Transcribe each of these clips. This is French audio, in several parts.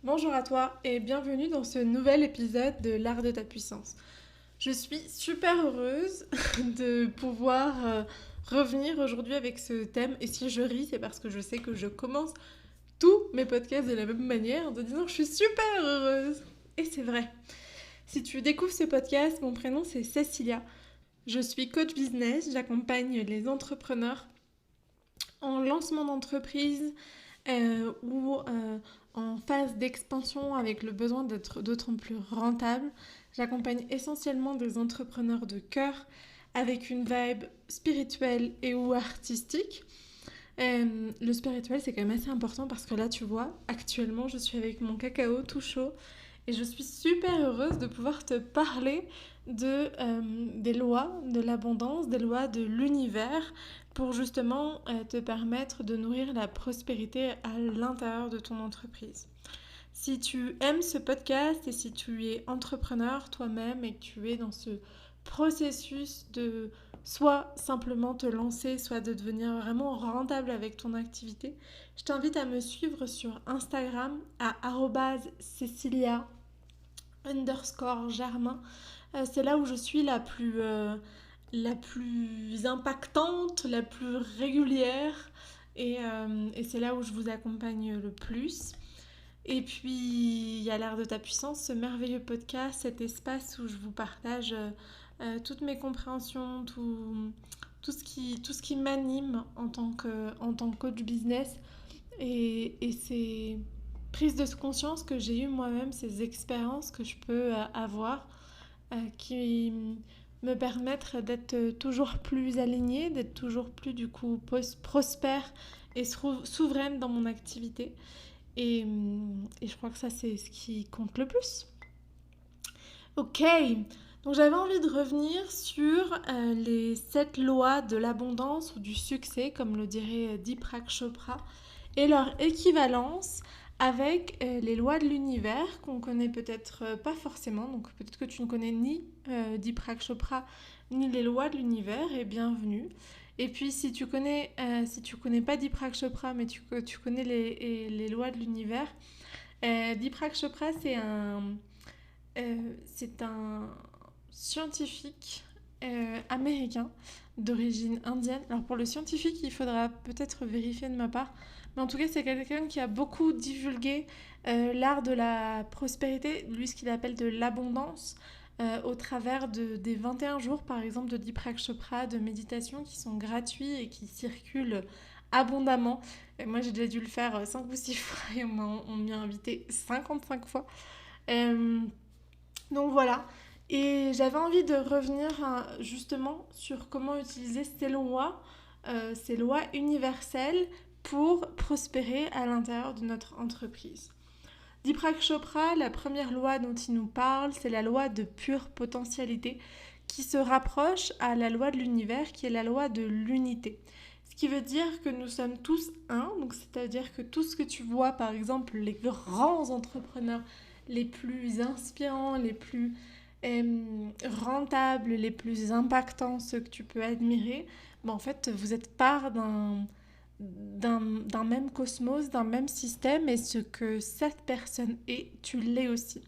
Bonjour à toi et bienvenue dans ce nouvel épisode de l'art de ta puissance. Je suis super heureuse de pouvoir revenir aujourd'hui avec ce thème et si je ris c'est parce que je sais que je commence tous mes podcasts de la même manière en te disant que je suis super heureuse. Et c'est vrai. Si tu découvres ce podcast, mon prénom c'est Cécilia. Je suis coach business, j'accompagne les entrepreneurs en lancement d'entreprise ou en phase d'expansion avec le besoin d'être d'autant plus rentable. J'accompagne essentiellement des entrepreneurs de cœur avec une vibe spirituelle et ou artistique. Le spirituel, c'est quand même assez important parce que là, tu vois, actuellement, je suis avec mon cacao tout chaud et je suis super heureuse de pouvoir te parler des lois de l'abondance, des lois de l'univers pour justement te permettre de nourrir la prospérité à l'intérieur de ton entreprise. Si tu aimes ce podcast et si tu es entrepreneur toi-même et que tu es dans ce processus de soit simplement te lancer, soit de devenir vraiment rentable avec ton activité, je t'invite à me suivre sur Instagram à @cecilia_germain. C'est là où je suis la plus impactante, la plus régulière et c'est là où je vous accompagne le plus. Et puis, il y a l'art de ta puissance, ce merveilleux podcast, cet espace où je vous partage toutes mes compréhensions, tout ce qui m'anime en tant que coach business et ces prises de conscience que j'ai eues moi-même, ces expériences que je peux avoir qui me permettent d'être toujours plus alignée, d'être toujours plus du coup prospère et souveraine dans mon activité. Et je crois que ça, c'est ce qui compte le plus. Ok, donc j'avais envie de revenir sur les 7 lois de l'abondance ou du succès, comme le dirait Deepak Chopra, et leur équivalence avec les lois de l'univers qu'on connaît peut-être pas forcément. Donc peut-être que tu ne connais ni Deepak Chopra ni les lois de l'univers, et bienvenue. Et puis si tu connais pas Deepak Chopra, mais tu connais les lois de l'univers, Deepak Chopra c'est un scientifique américain d'origine indienne. Alors pour le scientifique, il faudra peut-être vérifier de ma part. Mais en tout cas, c'est quelqu'un qui a beaucoup divulgué l'art de la prospérité, lui ce qu'il appelle de l'abondance, au travers des 21 jours, par exemple, de Deepak Chopra, de méditation qui sont gratuits et qui circulent abondamment. Et moi, j'ai déjà dû le faire 5 ou 6 fois et on m'y a invité 55 fois. Euh, donc voilà. Et j'avais envie de revenir justement sur comment utiliser ces lois universelles pour prospérer à l'intérieur de notre entreprise. Deepak Chopra, la première loi dont il nous parle, c'est la loi de pure potentialité qui se rapproche à la loi de l'univers qui est la loi de l'unité. Ce qui veut dire que nous sommes tous un, donc c'est-à-dire que tout ce que tu vois, par exemple, les grands entrepreneurs les plus inspirants, les plus rentables, les plus impactants, ceux que tu peux admirer, en fait, vous êtes part d'un même cosmos, d'un même système, et ce que cette personne est, tu l'es aussi.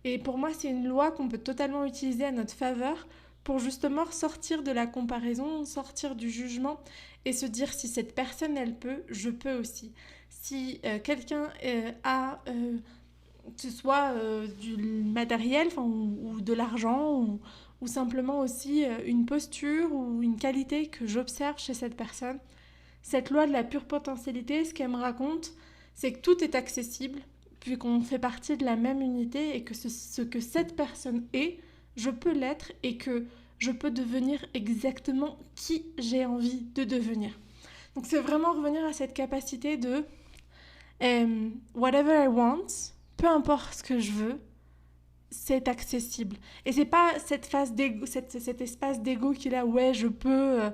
Et pour moi, c'est une loi qu'on peut totalement utiliser à notre faveur pour justement sortir de la comparaison, sortir du jugement et se dire si cette personne, elle peut, je peux aussi. Si quelqu'un a, que ce soit du matériel ou de l'argent ou simplement aussi une posture ou une qualité que j'observe chez cette personne, cette loi de la pure potentialité, ce qu'elle me raconte, c'est que tout est accessible, puis qu'on fait partie de la même unité et que ce que cette personne est, je peux l'être et que je peux devenir exactement qui j'ai envie de devenir. Donc c'est vraiment revenir à cette capacité de whatever I want, peu importe ce que je veux, c'est accessible. Et c'est pas cette phase d'égo, cet espace d'ego qui est là, ouais, je peux,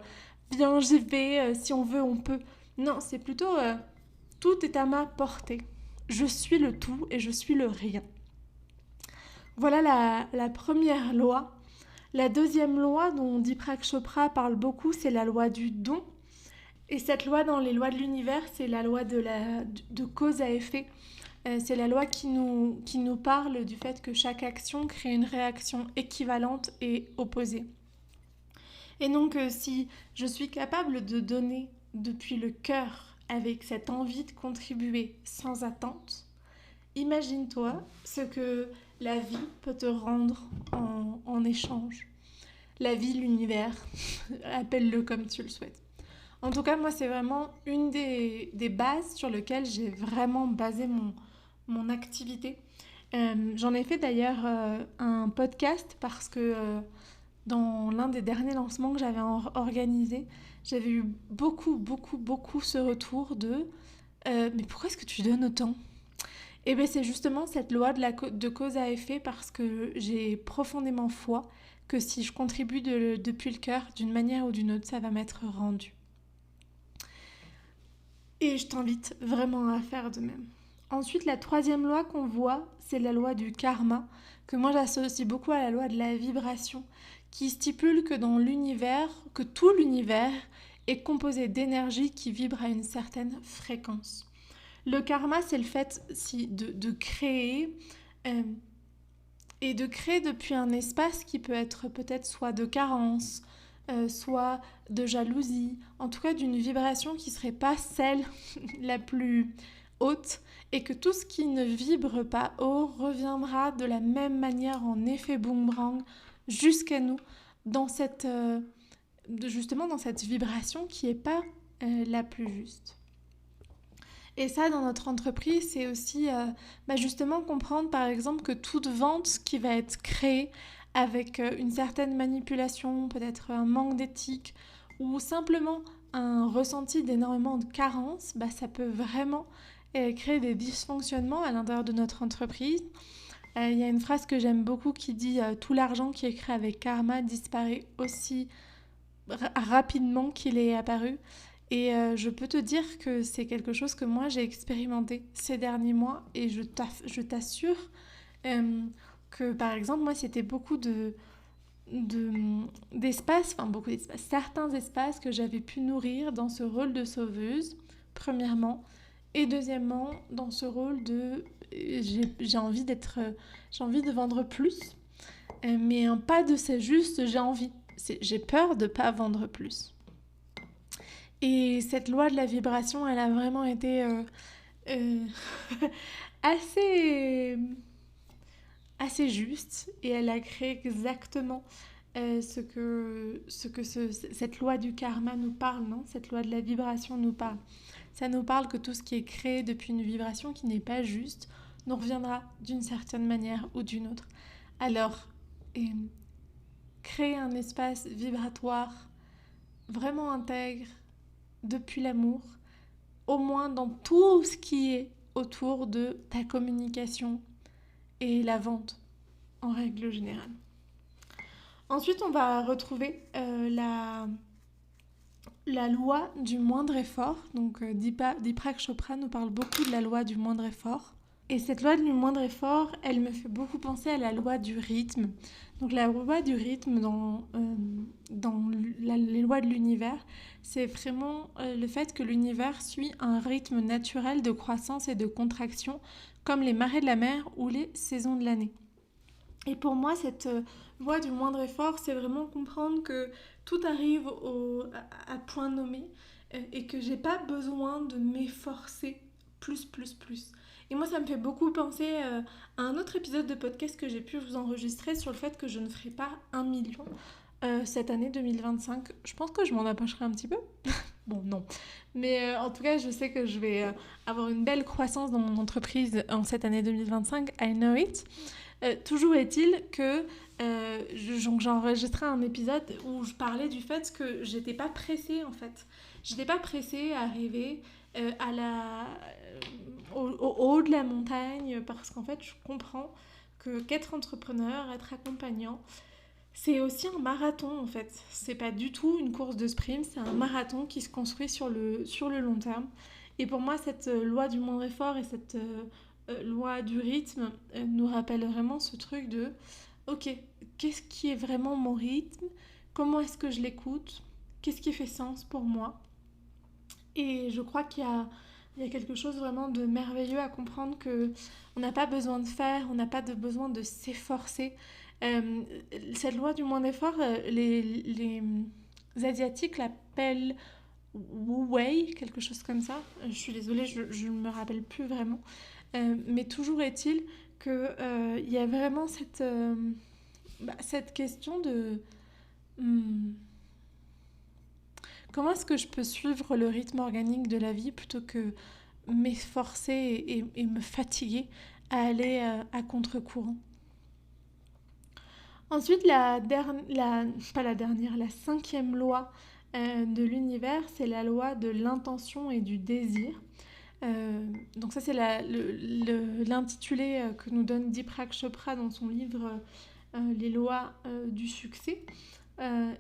viens, j'y vais, si on veut, on peut. Non, c'est plutôt tout est à ma portée. Je suis le tout et je suis le rien. Voilà la première loi. La deuxième loi dont Deepak Chopra parle beaucoup, c'est la loi du don. Et cette loi dans les lois de l'univers, c'est la loi de cause à effet. C'est la loi qui nous parle du fait que chaque action crée une réaction équivalente et opposée. Et donc, si je suis capable de donner depuis le cœur avec cette envie de contribuer sans attente, imagine-toi ce que la vie peut te rendre en échange. La vie, l'univers, appelle-le comme tu le souhaites. En tout cas, moi, c'est vraiment une des bases sur lesquelles j'ai vraiment basé mon activité. J'en ai fait d'ailleurs un podcast parce que dans l'un des derniers lancements que j'avais organisé, j'avais eu beaucoup ce retour de mais pourquoi est-ce que tu donnes autant? Et bien c'est justement cette loi de cause à effet parce que j'ai profondément foi que si je contribue depuis le cœur, d'une manière ou d'une autre, ça va m'être rendu. Et je t'invite vraiment à faire de même. Ensuite, la troisième loi qu'on voit, c'est la loi du karma, que moi j'associe beaucoup à la loi de la vibration, qui stipule que dans l'univers, que tout l'univers est composé d'énergie qui vibre à une certaine fréquence. Le karma, c'est le fait de créer et de créer depuis un espace qui peut être peut-être soit de carence, soit de jalousie, en tout cas d'une vibration qui ne serait pas celle la plus haute, et que tout ce qui ne vibre pas haut reviendra de la même manière en effet boomerang jusqu'à nous, justement dans cette vibration qui n'est pas la plus juste. Et ça, dans notre entreprise, c'est aussi justement comprendre par exemple que toute vente qui va être créée avec une certaine manipulation, peut-être un manque d'éthique ou simplement un ressenti d'énormément de carence, ça peut vraiment créer des dysfonctionnements à l'intérieur de notre entreprise. Il y a une phrase que j'aime beaucoup qui dit « Tout l'argent qui est créé avec karma disparaît aussi rapidement qu'il est apparu ». Et je peux te dire que c'est quelque chose que moi j'ai expérimenté ces derniers mois et je t'assure que par exemple moi c'était certains espaces que j'avais pu nourrir dans ce rôle de sauveuse, premièrement, et deuxièmement dans ce rôle de j'ai envie de vendre plus, mais pas de c'est juste j'ai peur de pas vendre plus. Et cette loi de la vibration, elle a vraiment été assez juste et elle a créé exactement cette loi du karma nous parle, non ? Cette loi de la vibration nous parle. Ça nous parle que tout ce qui est créé depuis une vibration qui n'est pas juste nous reviendra d'une certaine manière ou d'une autre. Alors, créer un espace vibratoire vraiment intègre, depuis l'amour, au moins dans tout ce qui est autour de ta communication et la vente en règle générale. Ensuite, on va retrouver la loi du moindre effort. Donc Deepak Chopra nous parle beaucoup de la loi du moindre effort. Et cette loi du moindre effort, elle me fait beaucoup penser à la loi du rythme. Donc la loi du rythme dans les lois de l'univers, c'est vraiment le fait que l'univers suit un rythme naturel de croissance et de contraction, comme les marées de la mer ou les saisons de l'année. Et pour moi, cette loi du moindre effort, c'est vraiment comprendre que tout arrive à point nommé et que j'ai pas besoin de m'efforcer plus. Et moi, ça me fait beaucoup penser à un autre épisode de podcast que j'ai pu vous enregistrer sur le fait que je ne ferai pas 1 million cette année 2025. Je pense que je m'en approcherai un petit peu. Bon, non. Mais en tout cas, je sais que je vais avoir une belle croissance dans mon entreprise en cette année 2025. I know it. Toujours est-il que j'ai enregistré un épisode où je parlais du fait que j'étais pas pressée en fait. J'étais pas pressée à arriver au haut de la montagne parce qu'en fait je comprends qu'être entrepreneur, être accompagnant, c'est aussi un marathon en fait. C'est pas du tout une course de sprint, c'est un marathon qui se construit sur le long terme. Et pour moi, cette loi du moindre effort et cette loi du rythme nous rappelle vraiment ce truc de ok, qu'est-ce qui est vraiment mon rythme, comment est-ce que je l'écoute, qu'est-ce qui fait sens pour moi. Et je crois qu'il y a Il y a quelque chose vraiment de merveilleux à comprendre que on n'a pas besoin de faire, on n'a pas besoin de s'efforcer. Euh, cette loi du moins d'effort, les Asiatiques l'appellent Wu Wei, quelque chose comme ça. Je suis désolée, je ne me rappelle plus vraiment. Mais toujours est-il qu'il y a vraiment cette question de hmm, comment est-ce que je peux suivre le rythme organique de la vie plutôt que m'efforcer et me fatiguer à aller à contre-courant. Ensuite, pas la dernière, la cinquième loi de l'univers, c'est la loi de l'intention et du désir. Donc ça, c'est l'intitulé que nous donne Deepak Chopra dans son livre Les lois du succès.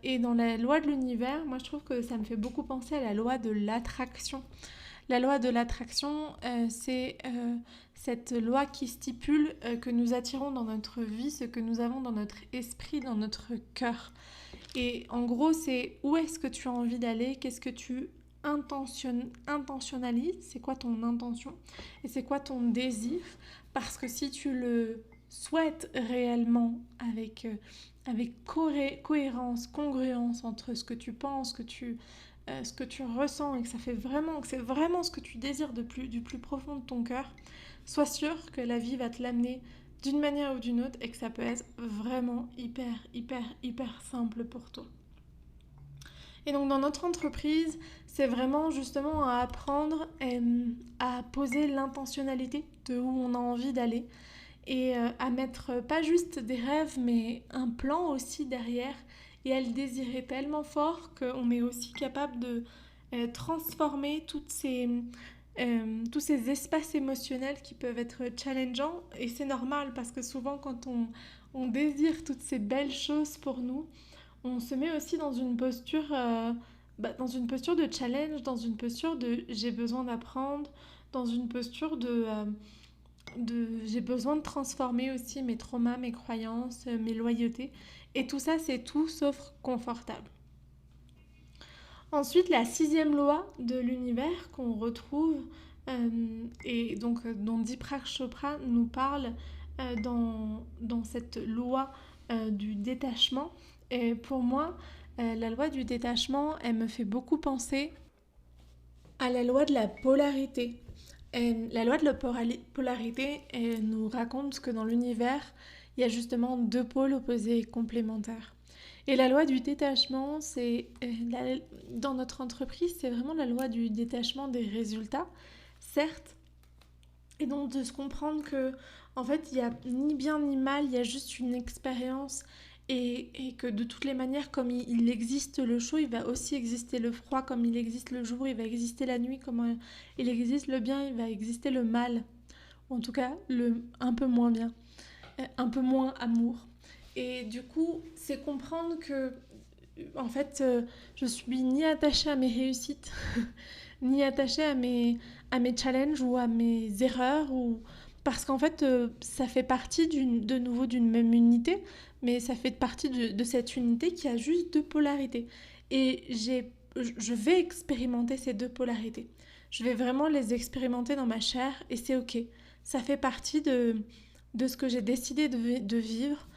Et dans la loi de l'univers, moi je trouve que ça me fait beaucoup penser à la loi de l'attraction. La loi de l'attraction, c'est cette loi qui stipule que nous attirons dans notre vie ce que nous avons dans notre esprit, dans notre cœur. Et en gros, c'est où est-ce que tu as envie d'aller, qu'est-ce que tu intentionnalises, c'est quoi ton intention et c'est quoi ton désir. Parce que si tu le souhaites réellement avec cohérence, congruence entre ce que tu penses, ce que tu ressens et que ça fait vraiment, que c'est vraiment ce que tu désires du plus profond de ton cœur, sois sûr que la vie va te l'amener d'une manière ou d'une autre et que ça peut être vraiment hyper simple pour toi. Et donc dans notre entreprise, c'est vraiment justement à apprendre à poser l'intentionnalité de où on a envie d'aller et à mettre pas juste des rêves mais un plan aussi derrière et à le désirer tellement fort qu'on est aussi capable de transformer tous ces espaces émotionnels qui peuvent être challengeants. Et c'est normal parce que souvent quand on désire toutes ces belles choses pour nous, on se met aussi dans une posture de challenge, dans une posture de j'ai besoin d'apprendre, dans une posture de j'ai besoin de transformer aussi mes traumas, mes croyances, mes loyautés. Et tout ça, c'est tout sauf confortable. Ensuite, la sixième loi de l'univers qu'on retrouve et donc dont Deepak Chopra nous parle dans cette loi du détachement. Et pour moi, la loi du détachement, elle me fait beaucoup penser à la loi de la polarité. La loi de la polarité elle nous raconte que dans l'univers, il y a justement deux pôles opposés et complémentaires. Et la loi du détachement, dans notre entreprise, c'est vraiment la loi du détachement des résultats, certes, et donc de se comprendre que, en fait, il n'y a ni bien ni mal, il y a juste une expérience et que de toutes les manières, comme il existe le chaud, il va aussi exister le froid, comme il existe le jour, il va exister la nuit, comme il existe le bien, il va exister le mal, ou en tout cas un peu moins bien, un peu moins amour. Et du coup, c'est comprendre que, en fait, je suis ni attachée à mes réussites, ni attachée à mes challenges ou à mes erreurs, parce qu'en fait, ça fait partie de nouveau d'une même unité, mais ça fait partie de cette unité qui a juste deux polarités. Et je vais expérimenter ces deux polarités. Je vais vraiment les expérimenter dans ma chair et c'est ok. Ça fait partie de ce que j'ai décidé de vivre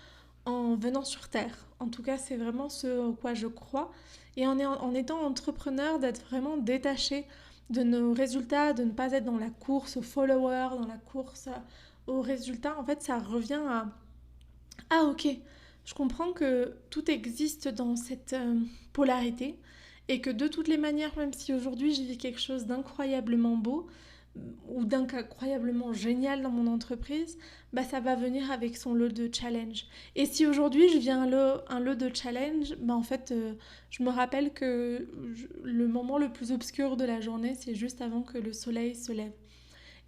en venant sur Terre. En tout cas, c'est vraiment ce en quoi je crois. Et en étant entrepreneur, d'être vraiment détaché de nos résultats, de ne pas être dans la course aux followers, dans la course aux résultats. En fait, ça revient à ah ok, je comprends que tout existe dans cette polarité et que de toutes les manières, même si aujourd'hui je vis quelque chose d'incroyablement beau ou d'incroyablement génial dans mon entreprise, bah ça va venir avec son lot de challenge. Et si aujourd'hui je vis un lot de challenge, bah en fait je me rappelle que le moment le plus obscur de la journée, c'est juste avant que le soleil se lève.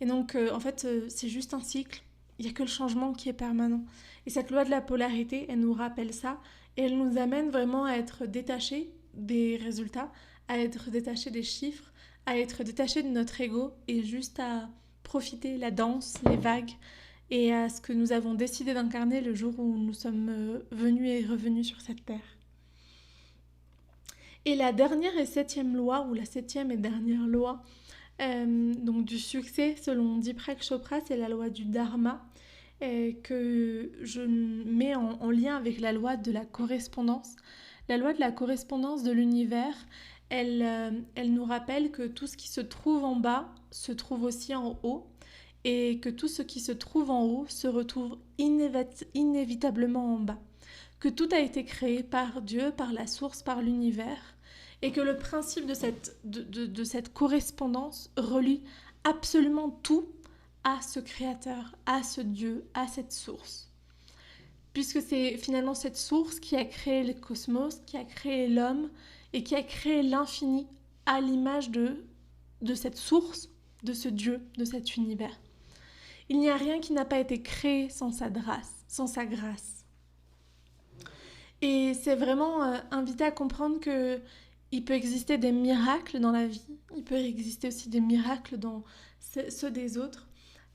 Et donc, en fait, c'est juste un cycle. Il n'y a que le changement qui est permanent. Et cette loi de la polarité, elle nous rappelle ça. Et elle nous amène vraiment à être détachés des résultats, à être détachés des chiffres, à être détachés de notre ego et juste à profiter la danse, les vagues et à ce que nous avons décidé d'incarner le jour où nous sommes venus et revenus sur cette terre. Et la dernière et septième loi, ou la septième et dernière loi Donc du succès, selon Deepak Chopra, c'est la loi du dharma, que je mets en lien avec la loi de la correspondance. La loi de la correspondance de l'univers, elle nous rappelle que tout ce qui se trouve en bas se trouve aussi en haut, et que tout ce qui se trouve en haut se retrouve inévitablement en bas. Que tout a été créé par Dieu, par la source, par l'univers, et que le principe de cette correspondance relie absolument tout à ce créateur, à ce Dieu, à cette source. Puisque c'est finalement cette source qui a créé le cosmos, qui a créé l'homme, et qui a créé l'infini à l'image de cette source, de ce Dieu, de cet univers. Il n'y a rien qui n'a pas été créé sans sa grâce. Et c'est vraiment invité à comprendre qu'il peut exister des miracles dans la vie, il peut exister aussi des miracles dans ceux des autres,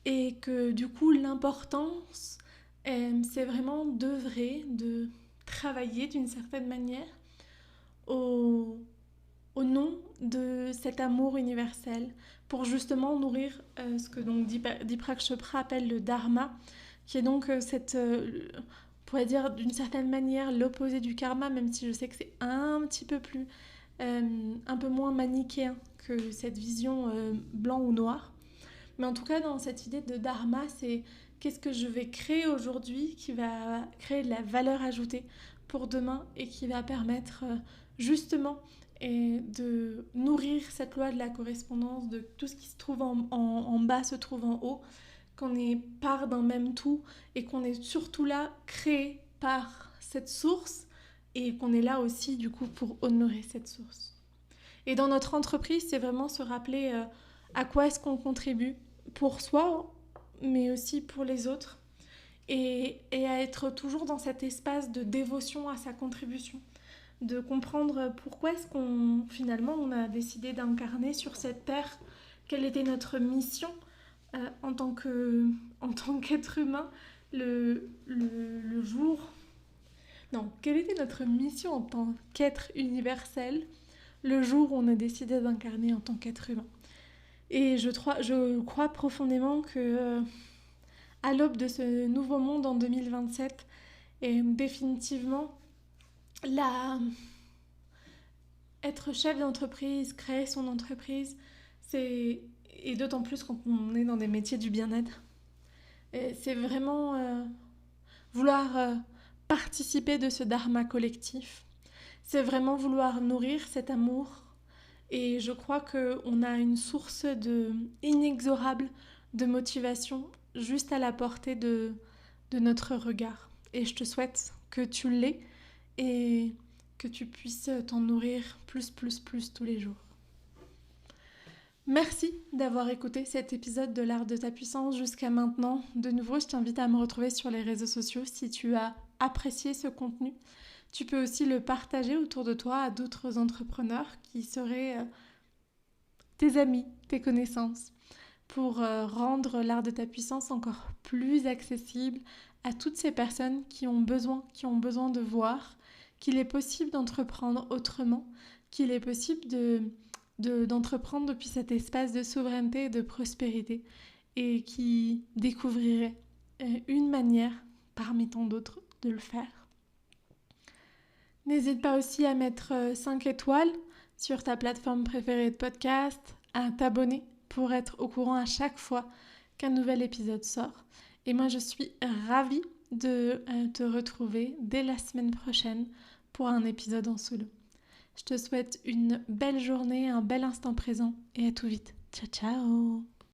et que du coup l'importance, c'est vraiment d'œuvrer, de travailler d'une certaine manière au nom de cet amour universel, pour justement nourrir ce que donc Deepak Chopra appelle le dharma, qui est donc on pourrait dire d'une certaine manière l'opposé du karma, même si je sais que c'est un petit peu plus, un peu moins manichéen que cette vision blanc ou noir. Mais en tout cas, dans cette idée de dharma, c'est qu'est-ce que je vais créer aujourd'hui qui va créer de la valeur ajoutée pour demain et qui va permettre justement de nourrir cette loi de la correspondance, de tout ce qui se trouve en bas se trouve en haut, qu'on est part d'un même tout et qu'on est surtout là créé par cette source et qu'on est là aussi du coup pour honorer cette source. Et dans notre entreprise, c'est vraiment se rappeler à quoi est-ce qu'on contribue pour soi, mais aussi pour les autres, et à être toujours dans cet espace de dévotion à sa contribution, de comprendre pourquoi est-ce qu'on finalement on a décidé d'incarner sur cette terre, quelle était notre mission en tant qu'être humain, le jour... Non, quelle était notre mission en tant qu'être universel le jour où on a décidé d'incarner en tant qu'être humain. Et je crois profondément que à l'aube de ce nouveau monde en 2027, et définitivement, être chef d'entreprise, créer son entreprise, et d'autant plus quand on est dans des métiers du bien-être, c'est vraiment vouloir participer de ce dharma collectif. C'est vraiment vouloir nourrir cet amour. Et je crois qu'on a une source inexorable de motivation juste à la portée de notre regard. Et je te souhaite que tu l'aies et que tu puisses t'en nourrir plus tous les jours. Merci d'avoir écouté cet épisode de l'Art de ta puissance jusqu'à maintenant. De nouveau, je t'invite à me retrouver sur les réseaux sociaux si tu as apprécié ce contenu. Tu peux aussi le partager autour de toi à d'autres entrepreneurs qui seraient tes amis, tes connaissances, pour rendre l'art de ta puissance encore plus accessible à toutes ces personnes qui ont besoin de voir qu'il est possible d'entreprendre autrement, qu'il est possible d'entreprendre depuis cet espace de souveraineté et de prospérité, et qui découvriraient une manière parmi tant d'autres de le faire. N'hésite pas aussi à mettre 5 étoiles sur ta plateforme préférée de podcast, à t'abonner pour être au courant à chaque fois qu'un nouvel épisode sort. Et moi, je suis ravie de te retrouver dès la semaine prochaine pour un épisode en solo. Je te souhaite une belle journée, un bel instant présent et à tout vite. Ciao, ciao!